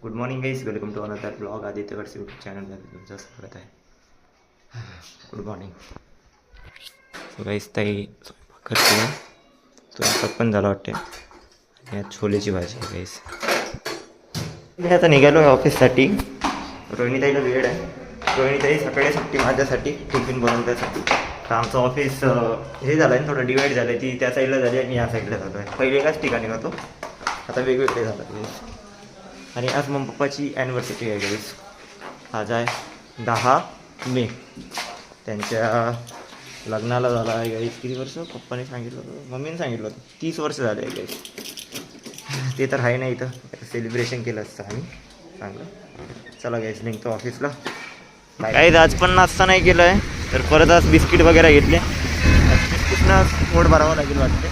Good morning guys, welcome to another blog. Aditya Gadse YouTube चॅनलमध्ये तुमचं स्वागत आहे. Good morning. सो गाईज ताई स्वयंपाक करते. स्वयंपाक पण झाला वाटते. आणि आज छोलेची भाजी आहे गाईज. मी आता निघालो आहे ऑफिससाठी. रोहिणीताईला वेळ आहे. रोहिणीताई सकाळी सुट्टी माझ्यासाठी टिफिन बनवण्यासाठी. तर आमचं ऑफिस हे झालं आहे, थोडं डिवाईड झालं आहे. ती त्या साईडला झाली आहे, मी या साईडला झालो आहे. पहिले एकाच ठिकाणी होतो, आता वेगवेगळे झालं आहे. आणि आज मम्मी पप्पाची ॲनिव्हर्सरी आहे गाईज. आज आहे 10 मे. त्यांच्या लग्नाला झाला आहे गाईज. किती वर्ष पप्पाने सांगितलं होतं, मम्मीने सांगितलं होतं 30 वर्ष झाले आहे गाईज. ते तर आहे नाही, इथं सेलिब्रेशन केलं असतं आम्ही चांगलं. चला गाईज निघतो ऑफिसला. गाईज आज पण नाश्ता नाही केलं आहे, तर परत आज बिस्किट वगैरे घेतले. बिस्किटनं पोट भरावं लागेल वाटते.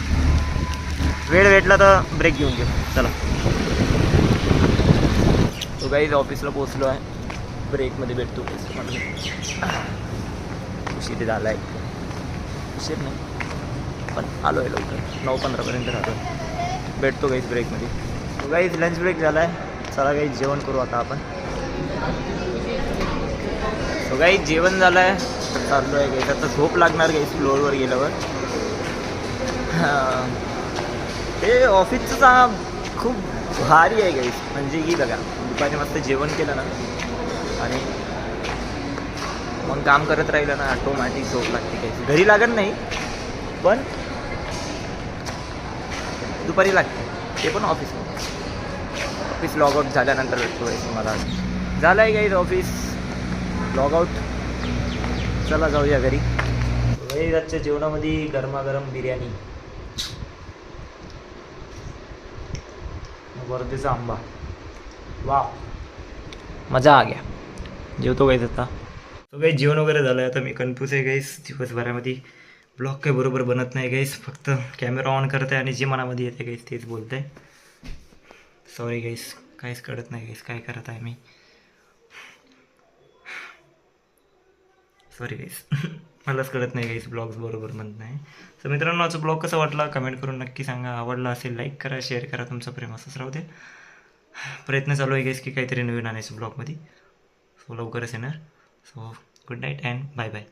वेळ भेटला तर ब्रेक घेऊन घेऊ. चला. तो गाईज ऑफिसला पोचलो आहे. ब्रेकमध्ये भेटतो उशीर झाला आहे. उशीर नाही पण आलो आहे लवकर, 9:15 राहतो. भेटतो गाईज ब्रेकमध्ये. तो गाईज लंच ब्रेक झाला आहे. चला गाईज जेवण करू आता आपण. तो गाईज जेवण झालं आहे, चाललो आहे गाईज. आता झोप लागणार गाईज फ्लोअरवर गेल्यावर. हे ऑफिसचं खूप भारी आहे गाईज. म्हणजे की बघा, दुपारी मस्त जेवण केलं ना आणि मग काम करत राहिलं ना, ऑटोमॅटिक झोप लागते गाईज. घरी लागत नाही पण दुपारी लागते, ते पण ऑफिस लॉगआउट झाल्यानंतर भेटतो गाईज मला. झालं आहे गाईज ऑफिस लॉगआउट. चला जाऊया घरी. गाईज आजच्या जेवणामध्ये गरमागरम बिर्याणी, वर्धेचा आंबा. वा, मजा आ गया. जेवतो गाईज आता. तो गाईज जेवण वगैरे झालं आहे. आता मी कन्फ्यूज आहे गाईज. दिवसभरामध्ये ब्लॉग काही बरोबर बनत नाही गाईज. फक्त कॅमेरा ऑन करत आहे आणि जे मनामध्ये येते गाईज तेच बोलत आहे. सॉरी गाईज, काहीच कळत नाही गाईज काय करत आहे मी. Sorry guys. मलाच कळत नाही गाईज, ब्लॉग्स बरोबर म्हणत नाही. तर मित्रांनो, आजचा ब्लॉग कसा वाटला कमेंट करून नक्की सांगा. आवडला असेल लाईक करा, शेअर करा. तुमचं प्रेम असंच राहू दे. प्रयत्न चालू आहे गाईज की काहीतरी नवीन आणायचं ब्लॉगमध्ये. सो लवकरच येणार. So good night and bye bye.